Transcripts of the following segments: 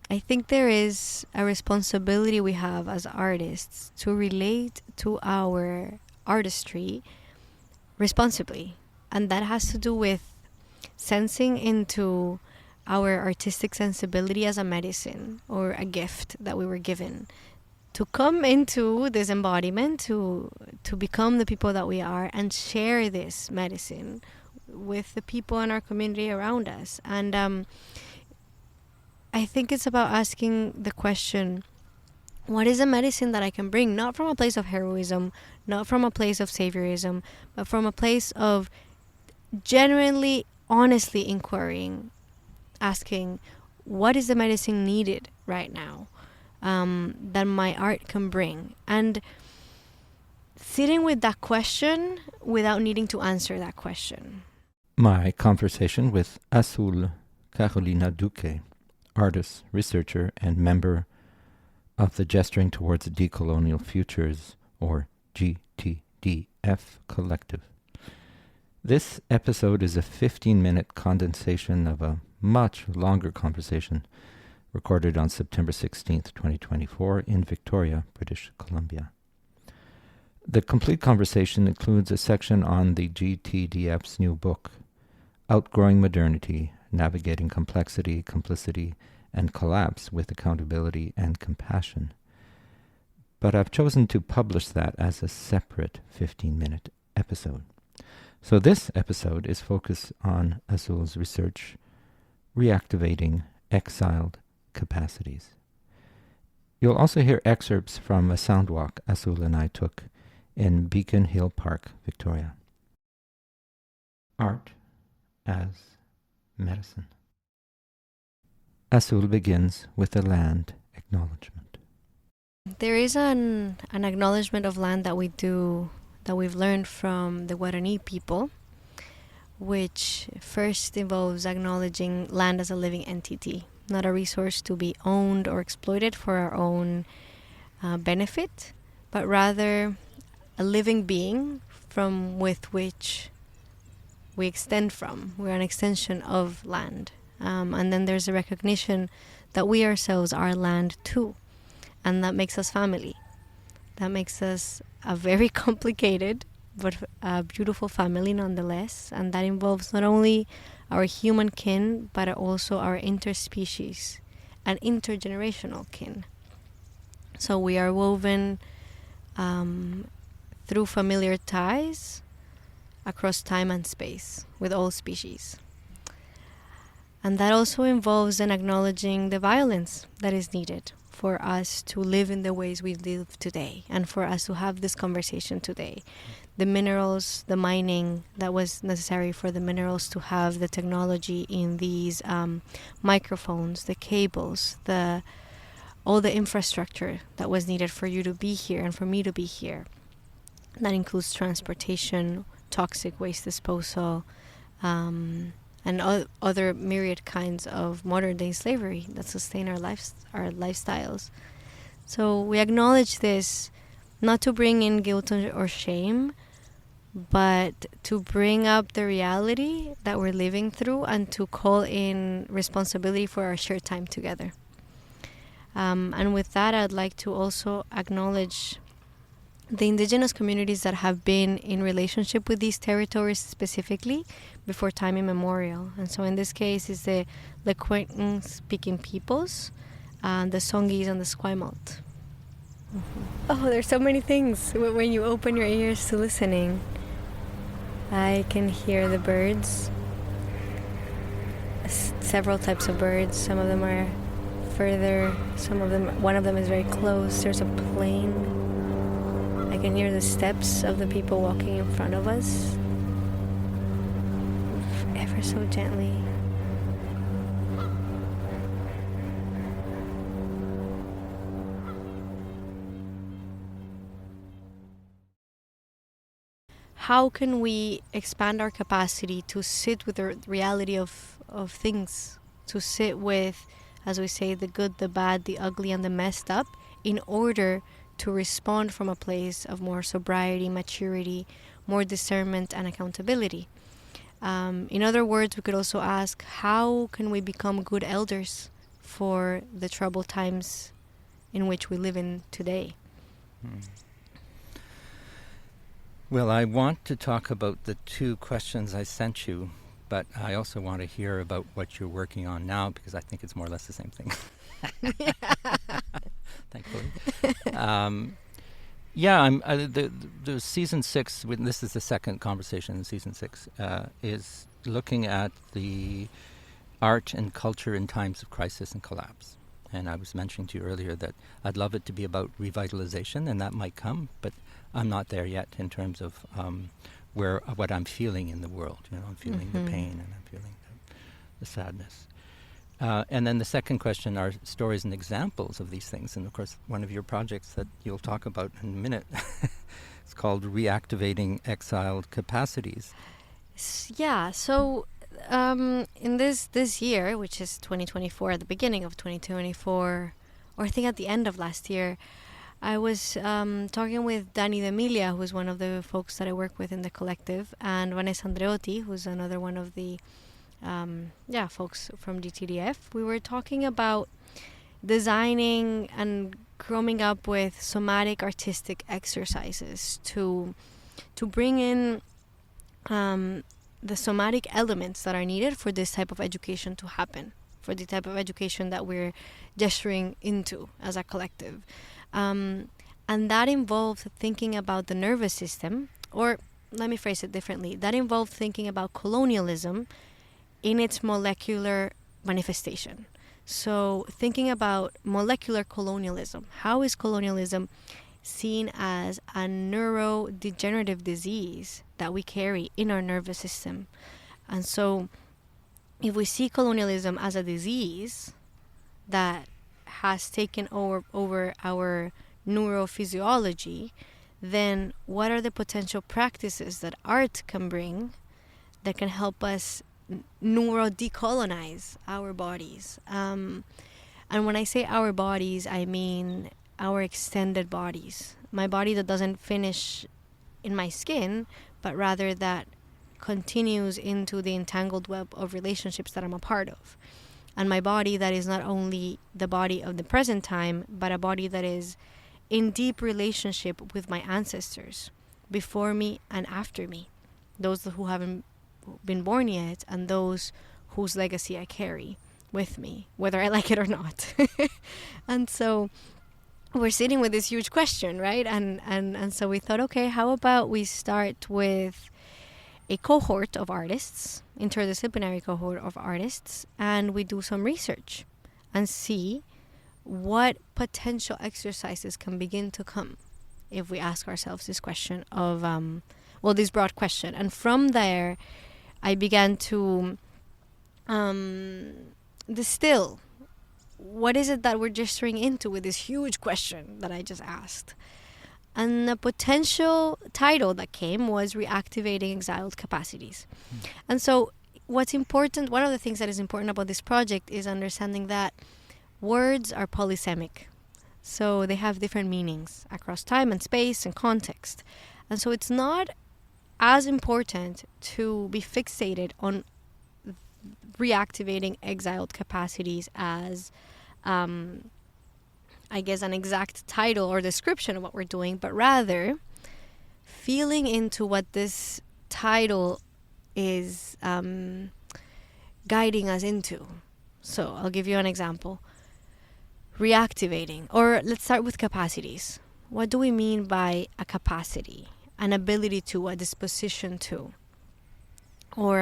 I think there is a responsibility we have as artists to relate to our artistry responsibly. And that has to do with sensing into our artistic sensibility as a medicine or a gift that we were given to come into this embodiment, to become the people that we are and share this medicine with the people in our community around us. And I think it's about asking the question, what is a medicine that I can bring? Not from a place of heroism, not from a place of saviorism, but from a place of genuinely, honestly inquiring, asking, what is the medicine needed right now that my art can bring? And sitting with that question without needing to answer that question. My conversation with Azul Carolina Duque, artist, researcher, and member of the Gesturing Towards Decolonial Futures, or GTDF collective. This episode is a 15-minute condensation of a much longer conversation recorded on September 16th, 2024 in Victoria, British Columbia. The complete conversation includes a section on the GTDF's new book, Outgrowing Modernity, Navigating Complexity, Complicity, and Collapse with Accountability and Compassion. But I've chosen to publish that as a separate 15-minute episode. So this episode is focused on Azul's research, Reactivating, Exiled, Capacities. You'll also hear excerpts from a sound walk Azul and I took in Beacon Hill Park, Victoria. Art as medicine. Azul begins with a land acknowledgement. There is an acknowledgement of land that we've learned from the Guarani people, which first involves acknowledging land as a living entity, not a resource to be owned or exploited for our own benefit, but rather a living being from with which we extend from. We're an extension of land. And then there's a recognition that we ourselves are land too. And that makes us family. That makes us a very complicated but a beautiful family nonetheless. And that involves not only our human kin, but also our interspecies and intergenerational kin. So we are woven through familiar ties across time and space with all species. And that also involves an acknowledging the violence that is needed for us to live in the ways we live today and for us to have this conversation today. The minerals, the mining that was necessary for the minerals to have the technology in these microphones, the cables, all the infrastructure that was needed for you to be here and for me to be here. That includes transportation, toxic waste disposal, and other myriad kinds of modern-day slavery that sustain our lifestyles. So we acknowledge this not to bring in guilt or shame, but to bring up the reality that we're living through and to call in responsibility for our shared time together. And with that, I'd like to also acknowledge the indigenous communities that have been in relationship with these territories specifically before time immemorial. And so in this case, it's the Lekwungen-speaking peoples, the Songhees and the Esquimalt. Oh, there's so many things when you open your ears to listening. I can hear the birds, several types of birds. Some of them are further, one of them is very close. There's a plane. I can hear the steps of the people walking in front of us, ever so gently. How can we expand our capacity to sit with the reality of things, to sit with, as we say, the good, the bad, the ugly, and the messed up, in order to respond from a place of more sobriety, maturity, more discernment, and accountability? In other words, we could also ask, how can we become good elders for the troubled times in which we live in today. Well, I want to talk about the two questions I sent you, but I also want to hear about what you're working on now, because I think it's more or less the same thing. Thankfully. The season 6, this is the second conversation in season 6, is looking at the art and culture in times of crisis and collapse. And I was mentioning to you earlier that I'd love it to be about revitalization, and that might come, but I'm not there yet in terms of what I'm feeling in the world. I'm feeling the pain, and I'm feeling the sadness. And then the second question are stories and examples of these things. And of course, one of your projects that you'll talk about in a minute, it's called Reactivating Exiled Capacities. Yeah, so in this year, which is 2024, at the beginning of 2024, or I think at the end of last year, I was talking with Dani D'Emilia, who's one of the folks that I work with in the collective, and Vanessa Andreotti, who's another one of the folks from GTDF. We were talking about designing and coming up with somatic artistic exercises to bring in the somatic elements that are needed for this type of education to happen, for the type of education that we're gesturing into as a collective. And that involved thinking about the nervous system, or let me phrase it differently. That involved thinking about colonialism in its molecular manifestation. So thinking about molecular colonialism. How is colonialism seen as a neurodegenerative disease that we carry in our nervous system? And so if we see colonialism as a disease that has taken over our neurophysiology, then what are the potential practices that art can bring that can help us neuro-decolonize our bodies? And when I say our bodies, I mean our extended bodies. My body that doesn't finish in my skin, but rather that continues into the entangled web of relationships that I'm a part of. And my body that is not only the body of the present time, but a body that is in deep relationship with my ancestors, before me and after me, those who haven't been born yet, and those whose legacy I carry with me, whether I like it or not. And so we're sitting with this huge question, right? And so we thought, okay, how about we start with a cohort of artists, interdisciplinary cohort of artists, and we do some research and see what potential exercises can begin to come if we ask ourselves this question of, this broad question. And from there, I began to distill what is it that we're gesturing into with this huge question that I just asked. And the potential title that came was Reactivating Exiled Capacities. And so what's important, one of the things that is important about this project is understanding that words are polysemic. So they have different meanings across time and space and context. And so it's not as important to be fixated on reactivating exiled capacities as I guess an exact title or description of what we're doing, but rather feeling into what this title is guiding us into. So I'll give you an example. Reactivating, or let's start with capacities. What do we mean by a capacity? An ability to, a disposition to. Or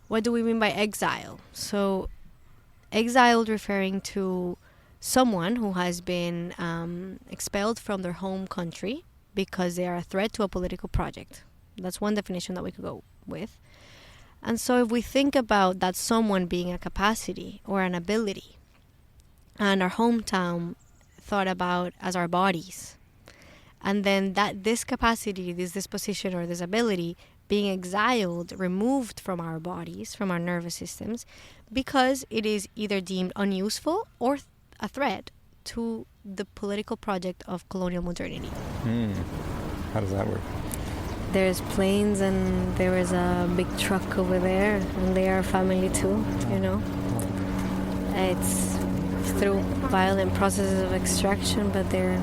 what do we mean by exile? So exiled referring to someone who has been expelled from their home country because they are a threat to a political project. That's one definition that we could go with. And so if we think about that someone being a capacity or an ability, and our hometown thought about as our bodies, and then that this capacity, this disposition or this ability being exiled, removed from our bodies, from our nervous systems, because it is either deemed unuseful or a threat to the political project of colonial modernity. How does that work? There's planes and there is a big truck over there, and they are family too, you know. It's through violent processes of extraction, but they're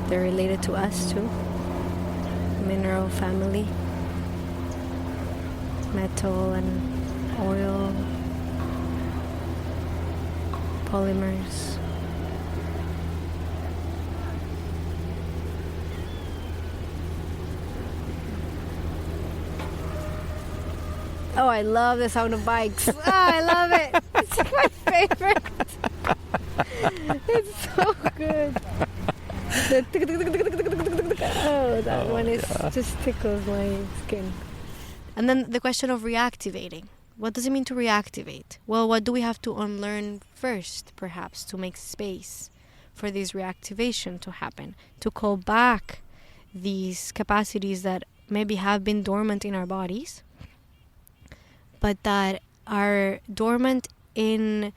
related to us too. Mineral family, metal and oil, polymers. Oh, I love the sound of bikes. Oh, I love it. It's my favorite. It's so good. Oh, that one is just tickles my skin. And then the question of reactivating. What does it mean to reactivate? Well, what do we have to unlearn first, perhaps, to make space for this reactivation to happen? To call back these capacities that maybe have been dormant in our bodies, but that are dormant in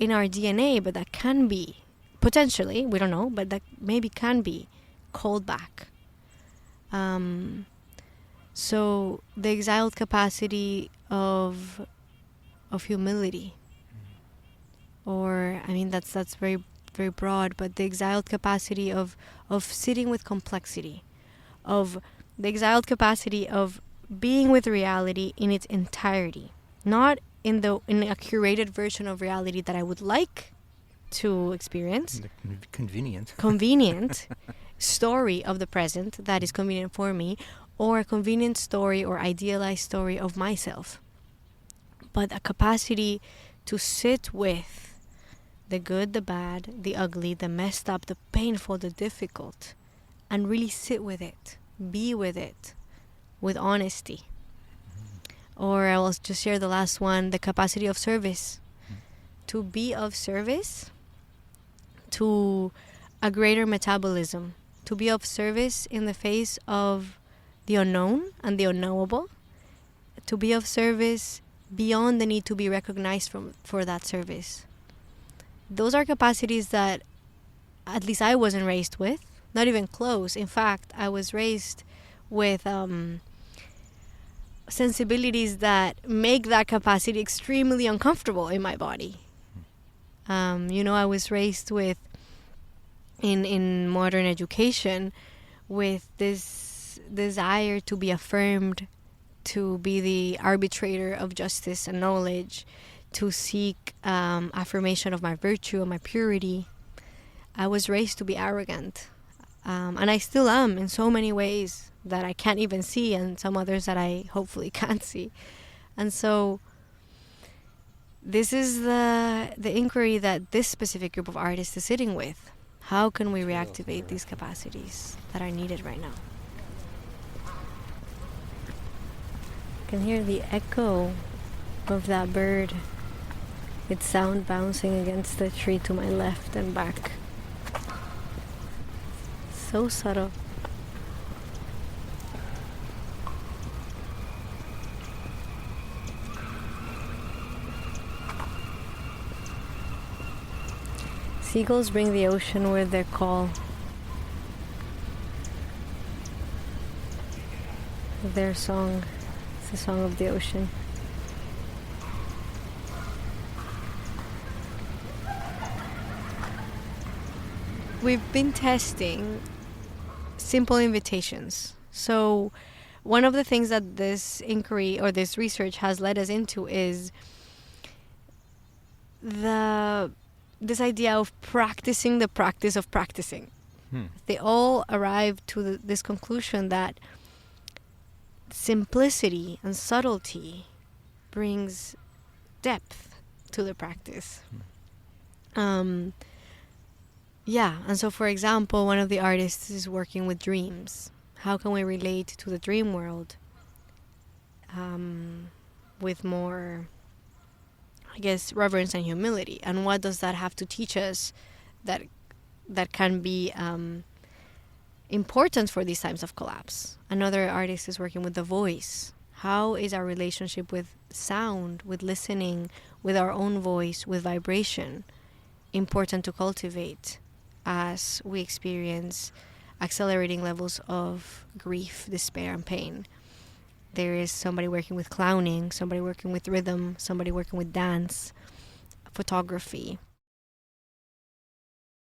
our DNA, but that can be, potentially, we don't know, but that maybe can be called back. So the exiled capacity of humility, or I mean that's very very broad, but the exiled capacity of sitting with complexity, of the exiled capacity of being with reality in its entirety, not in a curated version of reality that I would like to experience. Convenient story of the present that is convenient for me, or a convenient story or idealized story of myself, but a capacity to sit with the good, the bad, the ugly, the messed up, the painful, the difficult, and really sit with it, be with it, with honesty. Or I will just share the last one, the capacity of service. To be of service to a greater metabolism. To be of service in the face of the unknown and the unknowable. To be of service beyond the need to be recognized for that service. Those are capacities that at least I wasn't raised with. Not even close. In fact, I was raised with sensibilities that make that capacity extremely uncomfortable in my body. I was raised with, in modern education, with this desire to be affirmed, to be the arbitrator of justice and knowledge, to seek affirmation of my virtue and my purity. I was raised to be arrogant. And I still am in so many ways that I can't even see, and some others that I hopefully can't see. And so this is the inquiry that this specific group of artists is sitting with. How can we reactivate these capacities that are needed right now? You can hear the echo of that bird, its sound bouncing against the tree to my left and back. So subtle. Seagulls bring the ocean with their call, their song. It's the song of the ocean. We've been testing simple invitations. So one of the things that this inquiry or this research has led us into is this idea of practicing the practice of practicing. They all arrived to this conclusion that simplicity and subtlety brings depth to the practice. And so for example, one of the artists is working with dreams. How can we relate to the dream world with more, I guess, reverence and humility? And what does that have to teach us that can be important for these times of collapse? Another artist is working with the voice. How is our relationship with sound, with listening, with our own voice, with vibration, important to cultivate as we experience accelerating levels of grief, despair, and pain? There is somebody working with clowning, somebody working with rhythm, somebody working with dance, photography,